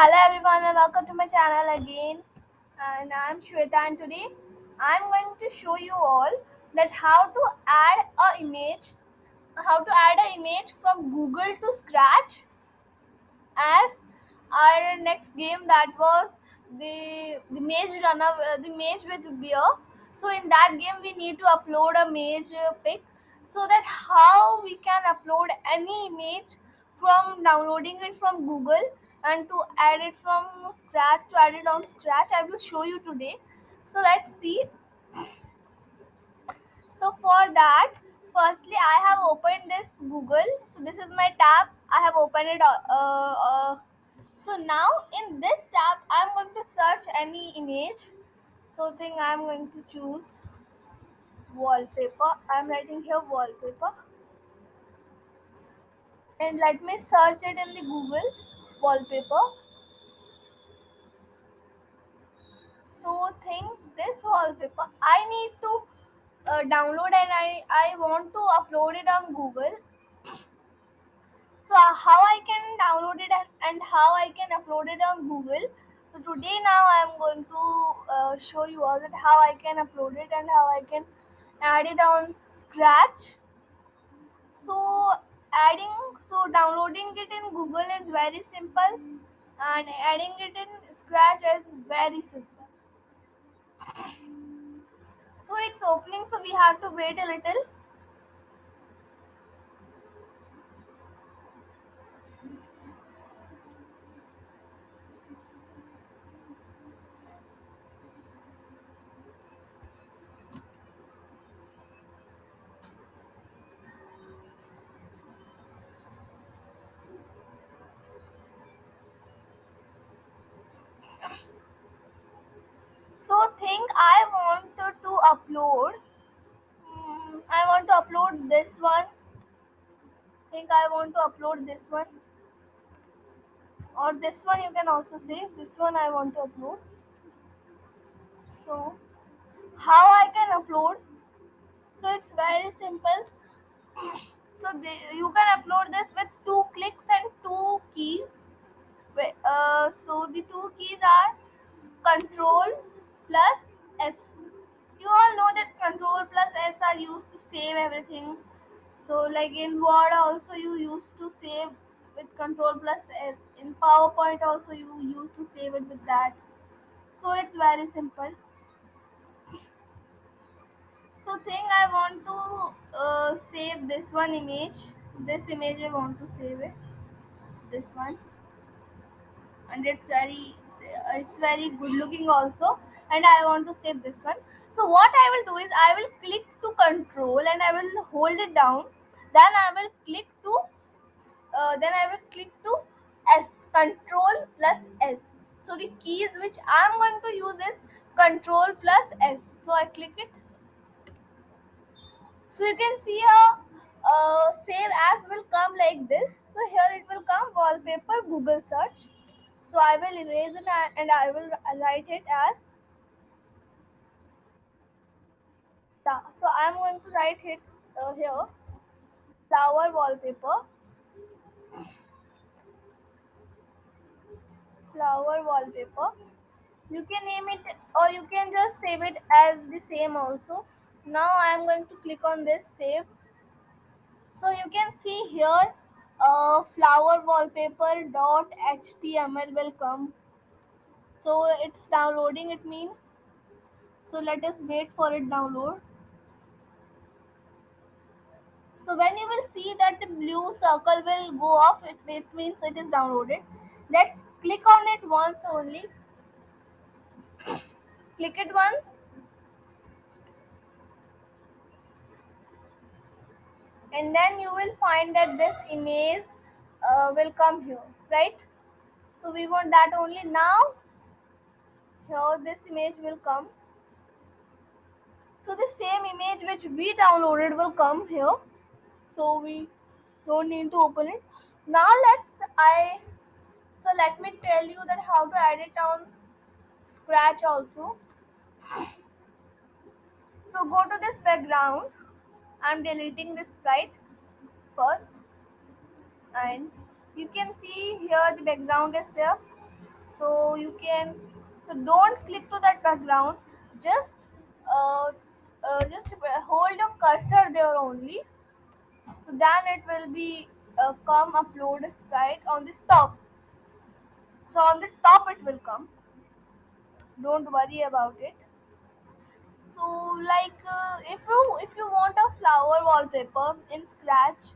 Hello everyone and welcome to my channel again. And I'm Shweta and today I'm going to show you all that how to add an image from Google to Scratch as our next game that was the maze with beer. So in that game we need to upload a maze pic so that how we can upload any image from downloading it from Google and to add it from scratch to add it on scratch. I will show you today. So let's see. So for that, firstly I have opened this Google. So this is my tab. I have opened it. So now in this tab, I'm going to search any image. So think I'm going to choose wallpaper. I'm writing here wallpaper, and let me search it in the Google wallpaper. So think this wallpaper. I need to download and I want to upload it on Google. So how I can download it and how I can upload it on Google. So today now I am going to show you all that how I can upload it and how I can add it on Scratch. So downloading it in Google is very simple and adding it in Scratch is very simple. So it's opening, so we have to wait a little. So think I wanted to upload. I want to upload this one. Think I want to upload this one or this one. You can also say this one I want to upload. So how I can upload? So it's very simple. You can upload this with two clicks and two keys. So the two keys are Control plus S. You all know that Control plus S are used to save everything. So like in Word also you used to save with Control plus S. In PowerPoint also you used to save it with that. So it's very simple. So think I want to save this one image. This image I want to save it. This one, and it's very good looking also. And I want to save this one. So what I will do is I will click to Control and I will hold it down. Then I will click to S. Control plus S. So the keys which I'm going to use is Control plus S. So I click it. So you can see a save as will come like this. So here it will come wallpaper Google search. So I will erase it and I will write it as star. So I am going to write it here flower wallpaper, flower wallpaper. You can name it or you can just save it as the same also. Now I am going to click on this save. So you can see here flower wallpaper dot html will come. So it's downloading it mean. So let us wait for it download. So when you will see that the blue circle will go off, it means it is downloaded. Let's click on it once only. Click it once and then you will find that this image will come here, right? So we want that only. Now here this image will come. So the same image which we downloaded will come here. So we don't need to open it. Now let me tell you that how to add it on Scratch also. So go to this background. I'm deleting this sprite first, and you can see here the background is there. So you can, so don't click to that background, just uh, just hold your cursor there only, so then it will be come upload a sprite on the top. So on the top it will come, don't worry about it. So like if you want a flower wallpaper in scratch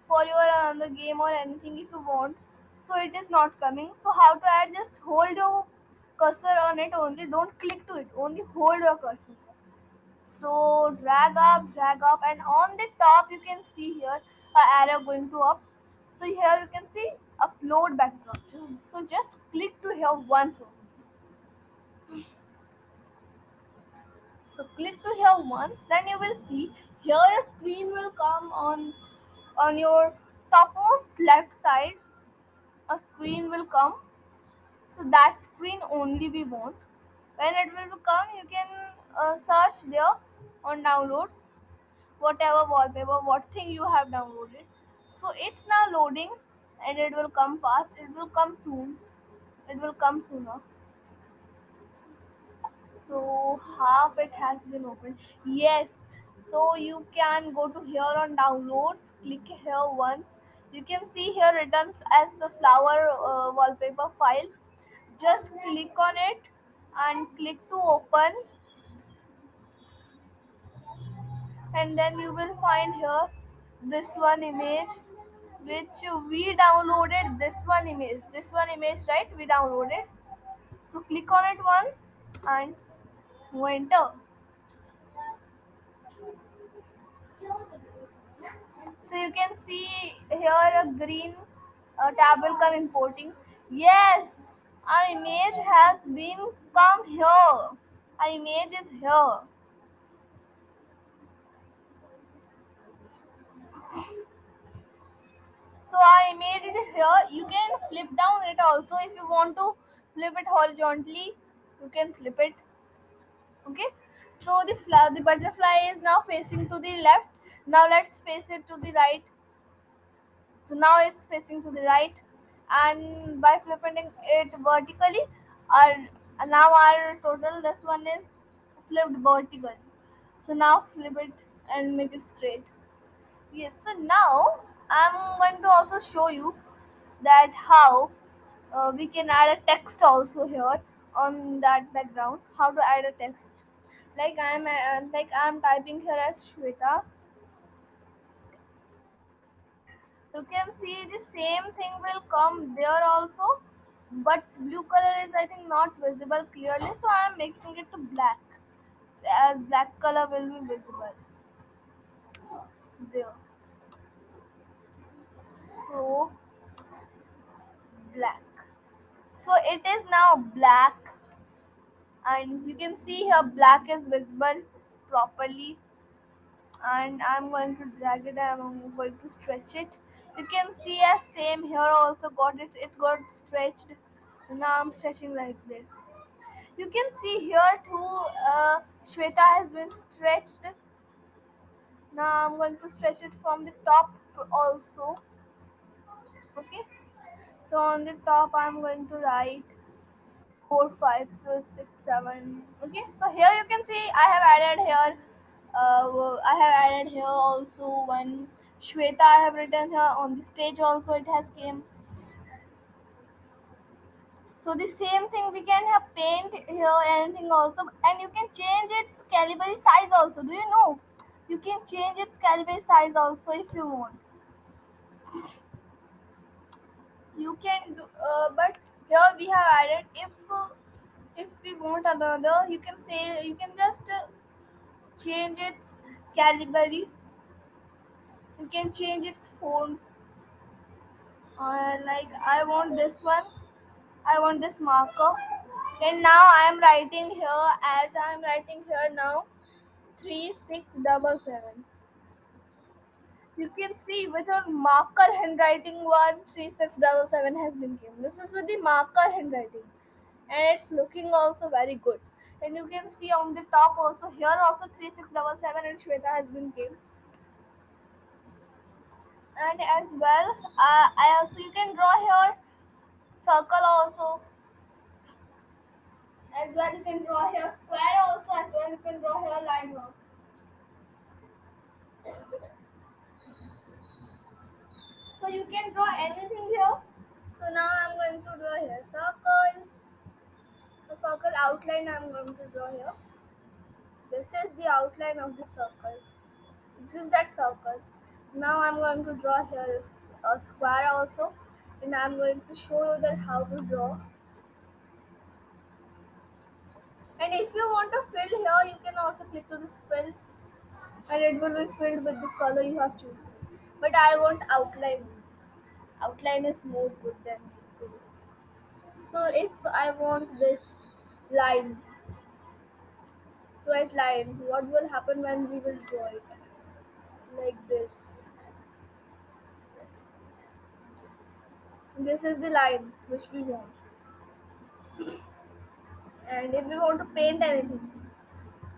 for your the game or anything, if you want, so it is not coming. So how to add, just hold your cursor on it only, don't click to it, only hold your cursor. So drag up, and on the top you can see here a arrow going to up. So here you can see upload background. So just click to here once only. So click to here once, then you will see here a screen will come on your topmost left side. A screen will come. So that screen only we want. When it will come, you can search there on downloads, whatever wallpaper, what thing you have downloaded. So it's now loading, and it will come fast. It will come soon. It will come sooner. So half it has been opened. Yes. So you can go to here on downloads, click here once. You can see here written as a flower wallpaper file. Just click on it and click to open, and then you will find here this one image which we downloaded. This one image, right? We downloaded. So click on it once and enter. So you can see here a green tab will come importing. Yes, our image has been come here. Our image is here. So our image is here. You can flip down it also if you want to flip it horizontally. You can flip it. Okay. So the butterfly is now facing to the left. Now let's face it to the right. So now it's facing to the right, and by flipping it vertically, our now our total this one is flipped vertical. So now flip it and make it straight. Yes. So now I'm going to also show you that how we can add a text also here on that background. How to add a text? Like I'm typing here as Shweta. You can see the same thing will come there also, but blue color is I think not visible clearly, so I am making it to black, as black color will be visible there. So black, so it is now black, and you can see here black is visible properly. And I'm going to drag it, I'm going to stretch it. You can see as same here also got it got stretched. Now I'm stretching like this. You can see here too, Shweta has been stretched. Now I'm going to stretch it from the top also. Okay. So on the top I'm going to write 4, 5, 6, 7. Okay. So here you can see I have added here. I have added here also one Shweta. I have written here on the stage also. It has came. So the same thing we can have paint here anything also, and you can change its caliber size also. Do you know? You can change its caliber size also if you want. You can do, but here we have added if we want another, you can say you can just change its caliber. You can change its font. Like I want this one. I want this marker. And now I am writing here, as I am writing here now 3677. You can see with a marker handwriting 13677 has been given. This is with the marker handwriting, and it's looking also very good. And you can see on the top also, here also 3677 and Shweta has been given. And as well, I also, you can draw here circle also. As well you can draw here square also, as well you can draw here line also. So you can draw anything here. So now I'm going to draw here circle. The circle outline I'm going to draw here. This is the outline of the circle. This is that circle. Now I'm going to draw here a square also, and I'm going to show you that how to draw. And if you want to fill here, you can also click to this fill, and it will be filled with the color you have chosen. But I want outline. Outline is more good than the fill. So if I want this line, sweat line, what will happen when we will draw it? Like this. This is the line which we want. And if we want to paint anything,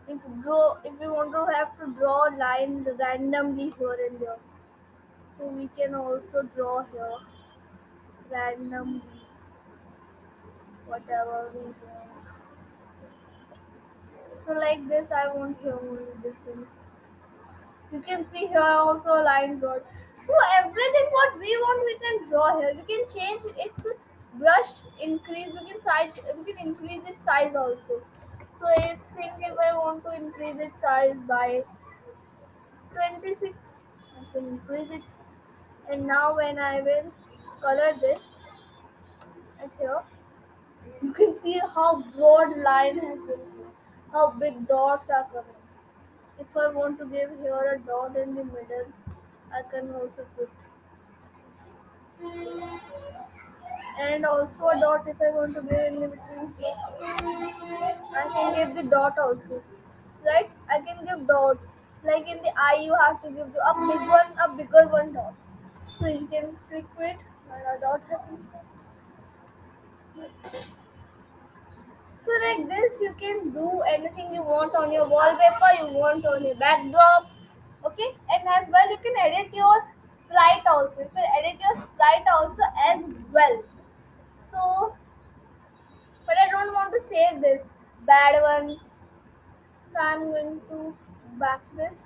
it's draw. If we want to have to draw line randomly here and there, so we can also draw here randomly whatever we want. So like this, I want here only these things. You can see here also a line drawn. So everything what we want we can draw here. We can change its brush increase. We can size. We can increase its size also. So it's think if I want to increase its size by 26, I can increase it. And now when I will color this at here, you can see how broad line has been here, how big dots are coming. If I want to give here a dot in the middle, I can also put, and also a dot if I want to give in the between here. I can give the dot also, right? I can give dots. Like in the eye, you have to give a big one, a bigger one dot. So you can click it, and a dot has been. So like this, you can do anything you want on your wallpaper, you want on your backdrop, okay? And as well, you can edit your sprite also. You can edit your sprite also as well. So, but I don't want to save this bad one. So I'm going to back this.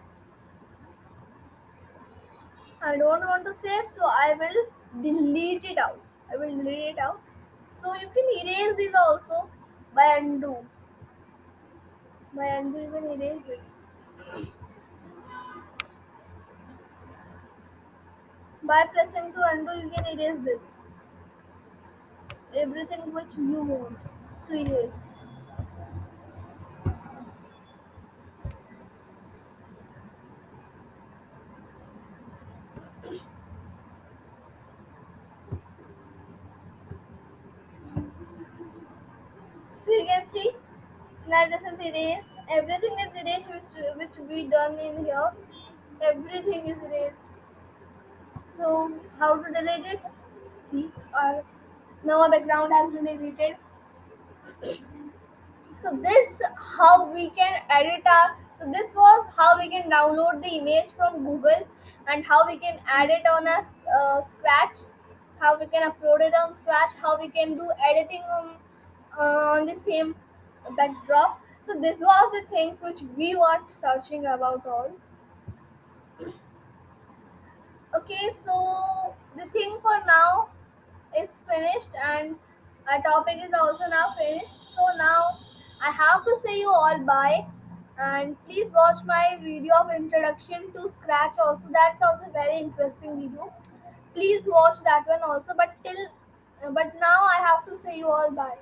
I don't want to save, so I will delete it out. I will delete it out. So you can erase these also by undo. By undo, you can erase this. By pressing to undo, you can erase this. Everything which you want to erase. So you can see now this is erased. Everything is erased which we done in here. Everything is erased. So how to delete it? See, our now our background has been deleted. So this how we can edit our. So this was how we can download the image from Google, and how we can add it on a Scratch, how we can upload it on Scratch, how we can do editing on the same backdrop. So this was the things which we were searching about all. Okay, so the thing for now is finished, and our topic is also now finished. So now I have to say you all bye, and please watch my video of introduction to Scratch also. That's also very interesting video. Please watch that one also. But now I have to say you all bye.